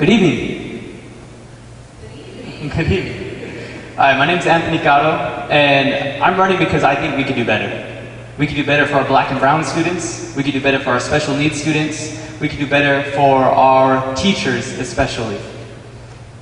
Good evening. Good evening. Hi, my name is Anthony Caro, and I'm running because I think we could do better. We could do better for our black and brown students. We could do better for our special needs students. We could do better for our teachers, especially.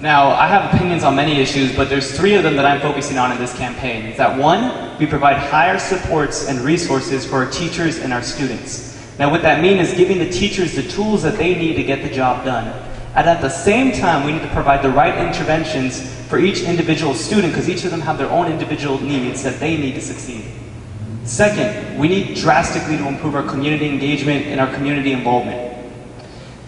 Now, I have opinions on many issues, but there's three of them that I'm focusing on in this campaign. Is that one, we provide higher supports and resources for our teachers and our students. Now, what that means is giving the teachers the tools that they need to get the job done. And at the same time, we need to provide the right interventions for each individual student, because each of them have their own individual needs that they need to succeed. Second, we need drastically to improve our community engagement and our community involvement.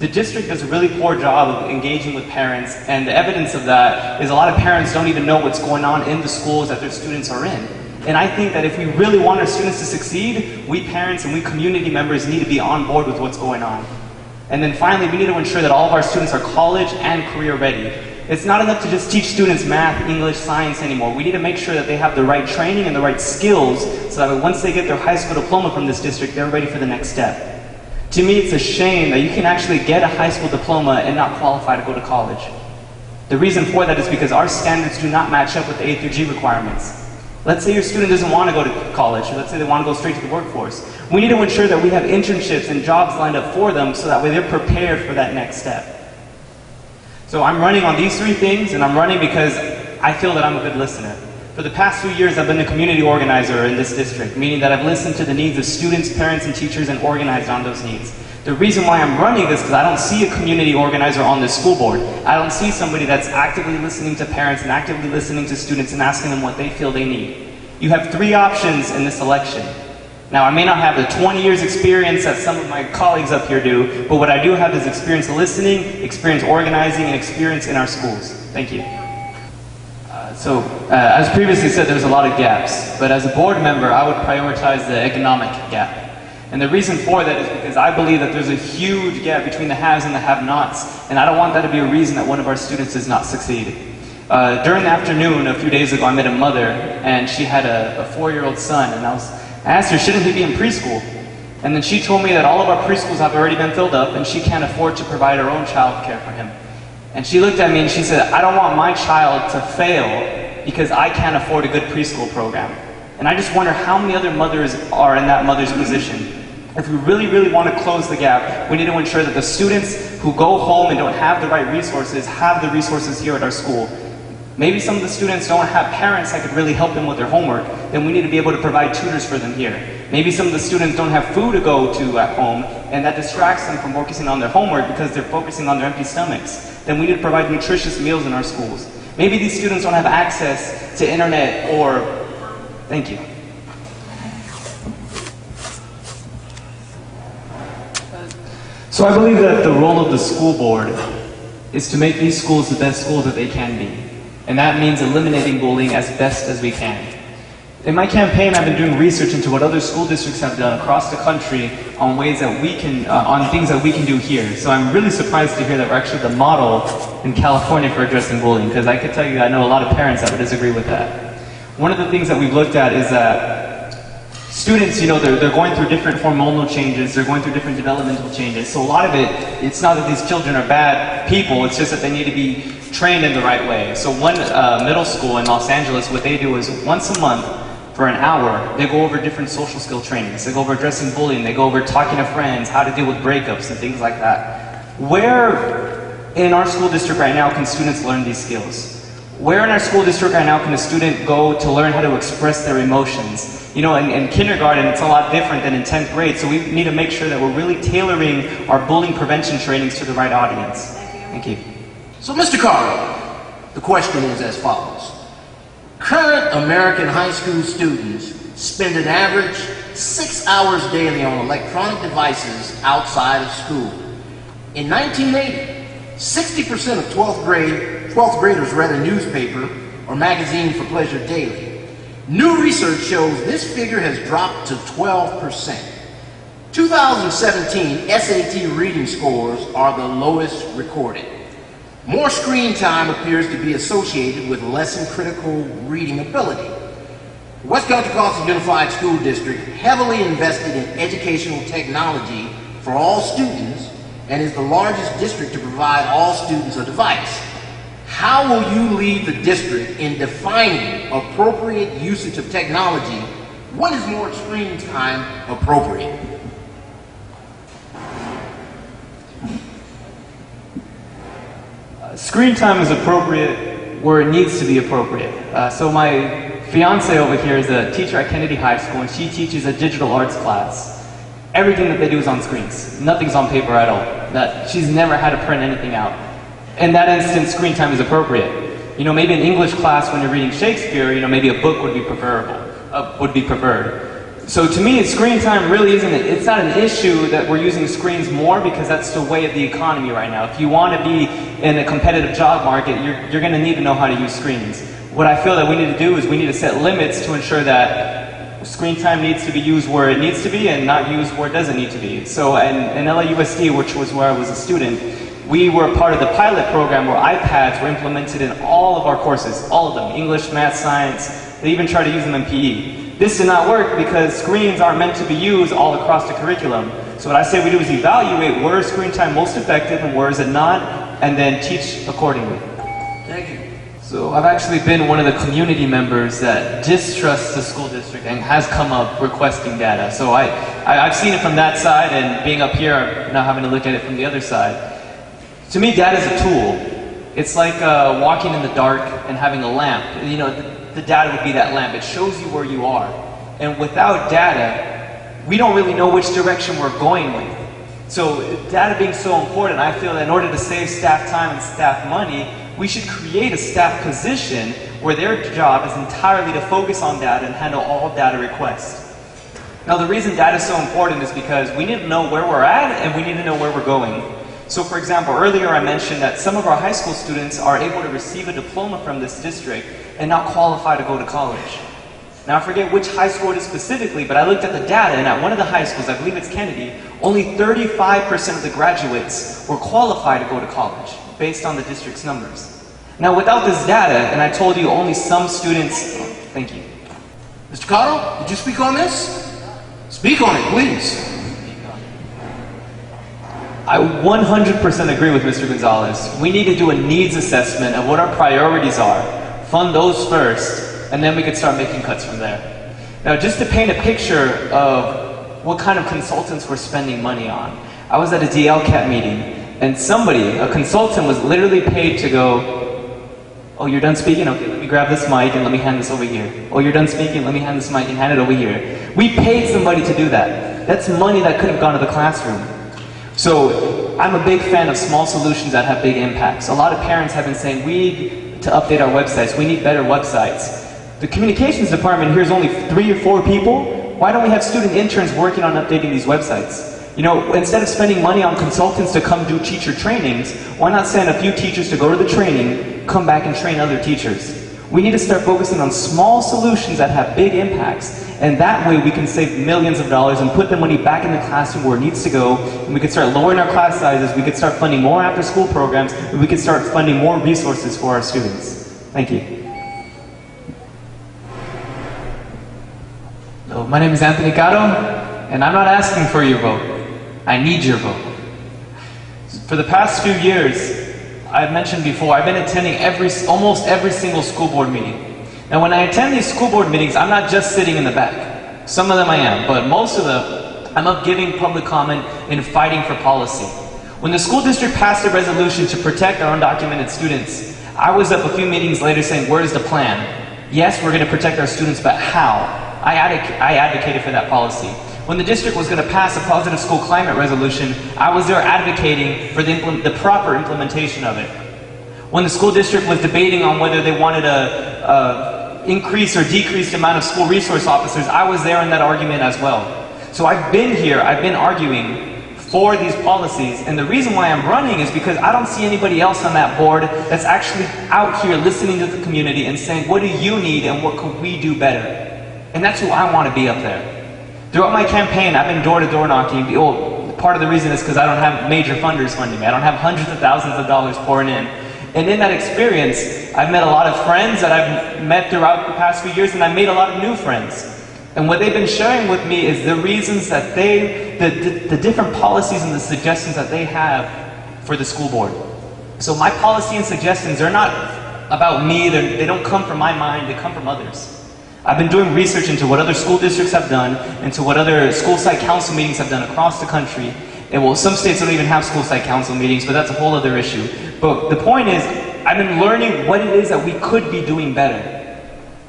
The district does a really poor job of engaging with parents, and the evidence of that is a lot of parents don't even know what's going on in the schools that their students are in. And I think that if we really want our students to succeed, we parents and we community members need to be on board with what's going on. And then finally, we need to ensure that all of our students are college and career ready. It's not enough to just teach students math, English, science anymore. We need to make sure that they have the right training and the right skills so that once they get their high school diploma from this district, they're ready for the next step. To me, it's a shame that you can actually get a high school diploma and not qualify to go to college. The reason for that is because our standards do not match up with the A through G requirements. Let's say your student doesn't want to go to college, or let's say they want to go straight to the workforce. We need to ensure that we have internships and jobs lined up for them so that way they're prepared for that next step. So I'm running on these three things, and I'm running because I feel that I'm a good listener. For the past few years, I've been a community organizer in this district, meaning that I've listened to the needs of students, parents, and teachers and organized on those needs. The reason why I'm running this is because I don't see a community organizer on this school board. I don't see somebody that's actively listening to parents and actively listening to students and asking them what they feel they need. You have three options in this election. Now, I may not have the 20 years experience that some of my colleagues up here do, but what I do have is experience listening, experience organizing, and experience in our schools. Thank you. As previously said, there's a lot of gaps, but as a board member, I would prioritize the economic gap. And the reason for that is because I believe that there's a huge gap between the haves and the have-nots, and I don't want that to be a reason that one of our students does not succeed. During the afternoon, a few days ago, I met a mother, and she had a 4-year-old son, and I asked her, shouldn't he be in preschool? And then she told me that all of our preschools have already been filled up, and she can't afford to provide her own child care for him. And she looked at me and she said, I don't want my child to fail because I can't afford a good preschool program. And I just wonder how many other mothers are in that mother's position. If we really, really want to close the gap, we need to ensure that the students who go home and don't have the right resources have the resources here at our school. Maybe some of the students don't have parents that could really help them with their homework, then we need to be able to provide tutors for them here. Maybe some of the students don't have food to go to at home, and that distracts them from focusing on their homework because they're focusing on their empty stomachs. Then we need to provide nutritious meals in our schools. Maybe these students don't have access to internet or... Thank you. So I believe that the role of the school board is to make these schools the best schools that they can be. And that means eliminating bullying as best as we can. In my campaign, I've been doing research into what other school districts have done across the country on ways that we can, on things that we can do here. So I'm really surprised to hear that we're actually the model in California for addressing bullying, because I can tell you I know a lot of parents that would disagree with that. One of the things that we've looked at is that students, they're going through different hormonal changes, they're going through different developmental changes. So a lot of it, it's not that these children are bad people, it's just that they need to be trained in the right way. So one middle school in Los Angeles, what they do is once a month, for an hour, they go over different social skill trainings. They go over addressing bullying, they go over talking to friends, how to deal with breakups and things like that. Where in our school district right now can students learn these skills? Where in our school district right now can a student go to learn how to express their emotions? In kindergarten, it's a lot different than in 10th grade, so we need to make sure that we're really tailoring our bullying prevention trainings to the right audience. Thank you. So, Mr. Carter, the question is as follows. Current American high school students spend an average 6 hours daily on electronic devices outside of school. In 1980, 60% of 12th graders read a newspaper or magazine for pleasure daily. New research shows this figure has dropped to 12%. 2017 SAT reading scores are the lowest recorded. More screen time appears to be associated with less than critical reading ability. The West Country Coastal Unified School District heavily invested in educational technology for all students and is the largest district to provide all students a device. How will you lead the district in defining appropriate usage of technology? When is more screen time appropriate? Screen time is appropriate where it needs to be appropriate. So my fiance over here is a teacher at Kennedy High School, and she teaches a digital arts class. Everything that they do is on screens. Nothing's on paper at all. She's never had to print anything out. In that instance, screen time is appropriate. You know, maybe in English class when you're reading Shakespeare, you know, maybe a book would be preferred. So to me, screen time really isn't, it's not an issue that we're using screens more, because that's the way of the economy right now. If you want to be in a competitive job market, you're going to need to know how to use screens. What I feel that we need to do is we need to set limits to ensure that screen time needs to be used where it needs to be and not used where it doesn't need to be. So in LAUSD, which was where I was a student, we were part of the pilot program where iPads were implemented in all of our courses, all of them, English, math, science. They even tried to use them in PE. This did not work because screens aren't meant to be used all across the curriculum. So what I say we do is evaluate where is screen time most effective and where is it not, and then teach accordingly. Thank you. So I've actually been one of the community members that distrusts the school district and has come up requesting data. So I've seen it from that side, and being up here, I'm now having to look at it from the other side. To me, data is a tool. It's like walking in the dark and having a lamp. You know, the data would be that lamp. It shows you where you are. And without data, we don't really know which direction we're going with. So data being so important, I feel that in order to save staff time and staff money, we should create a staff position where their job is entirely to focus on data and handle all data requests. Now the reason data is so important is because we need to know where we're at and we need to know where we're going. So for example, earlier I mentioned that some of our high school students are able to receive a diploma from this district and not qualify to go to college. Now I forget which high school it is specifically, but I looked at the data, and at one of the high schools, I believe it's Kennedy, only 35% of the graduates were qualified to go to college, based on the district's numbers. Now without this data, and I told you only some students, thank you. Mr. Cotto, did you speak on this? Speak on it, please. I 100% agree with Mr. Gonzalez. We need to do a needs assessment of what our priorities are, fund those first, and then we could start making cuts from there. Now, just to paint a picture of what kind of consultants we're spending money on, I was at a DLCAT meeting, and somebody, a consultant, was literally paid to go, oh, you're done speaking? Okay, let me grab this mic and let me hand this over here. Oh, you're done speaking? Let me hand this mic and hand it over here. We paid somebody to do that. That's money that could have gone to the classroom. So I'm a big fan of small solutions that have big impacts. A lot of parents have been saying, we need to update our websites, we need better websites. The communications department here is only 3 or 4 people. Why don't we have student interns working on updating these websites? You know, instead of spending money on consultants to come do teacher trainings, why not send a few teachers to go to the training, come back and train other teachers? We need to start focusing on small solutions that have big impacts, and that way we can save millions of dollars and put the money back in the classroom where it needs to go, and we could start lowering our class sizes, we could start funding more after-school programs, and we could start funding more resources for our students. Thank you. So, my name is Anthony Caro, and I'm not asking for your vote. I need your vote. For the past few years, I've mentioned before, I've been attending almost every single school board meeting. Now when I attend these school board meetings, I'm not just sitting in the back. Some of them I am, but most of them, I'm up giving public comment and fighting for policy. When the school district passed a resolution to protect our undocumented students, I was up a few meetings later saying, where's the plan? Yes, we're going to protect our students, but how? I advocated for that policy. When the district was going to pass a positive school climate resolution, I was there advocating for the proper implementation of it. When the school district was debating on whether they wanted a increase or decrease the amount of school resource officers, I was there in that argument as well. So I've been here, I've been arguing for these policies, and the reason why I'm running is because I don't see anybody else on that board that's actually out here listening to the community and saying, what do you need and what could we do better? And that's who I want to be up there. Throughout my campaign, I've been door-to-door knocking. Part of the reason is because I don't have major funders funding me. I don't have hundreds of thousands of dollars pouring in. And in that experience, I've met a lot of friends that I've met throughout the past few years, and I've made a lot of new friends. And what they've been sharing with me is the reasons that the different policies and the suggestions that they have for the school board. So my policy and suggestions are not about me, they don't come from my mind, they come from others. I've been doing research into what other school districts have done, into what other school site council meetings have done across the country. And well, some states don't even have school site council meetings, but that's a whole other issue. But the point is, I've been learning what it is that we could be doing better.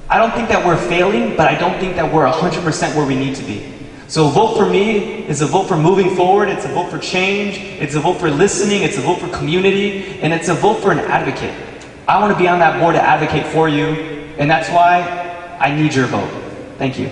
I don't think that we're failing, but I don't think that we're 100% where we need to be. So a vote for me is a vote for moving forward, it's a vote for change, it's a vote for listening, it's a vote for community, and it's a vote for an advocate. I want to be on that board to advocate for you, and that's why I need your vote. Thank you.